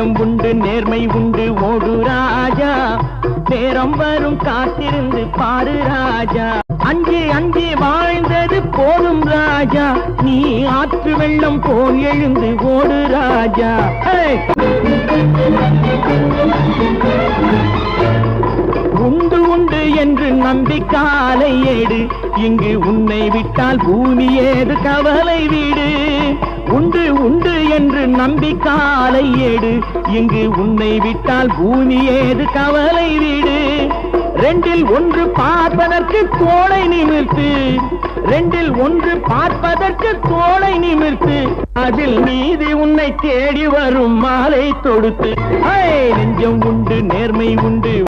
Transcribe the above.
நெஞ்சம் உண்டு நேர்மை உண்டு ஓடு ராஜா, நேரம் வரும் காத்திருந்து பாரு ராஜா. அஞ்சே அஞ்சே வாழ்ந்தது போதும் ராஜா, நீ ஆற்று வெள்ளம் போல் எழுந்து ஓடு ராஜா. உண்டு உண்டு என்று நம்பிக்காலை ஏடு, இங்கு உன்னை விட்டால் பூமி ஏது கவலை வீடு. உண்டு உண்டு என்று நம்பிக்காலை ஏடு, இங்கு உன்னை விட்டால் பூமி ஏது கவலை வீடு. ரெண்டில் ஒன்று பார்ப்பதற்கு தோளை நிமிர்த்து, ரெண்டில் ஒன்று பார்ப்பதற்கு தோளை நிமிர்த்து, அதில் நீதி உன்னை தேடி வரும் மாலை தொடுத்து. நெஞ்சம் உண்டு நேர்மை உண்டு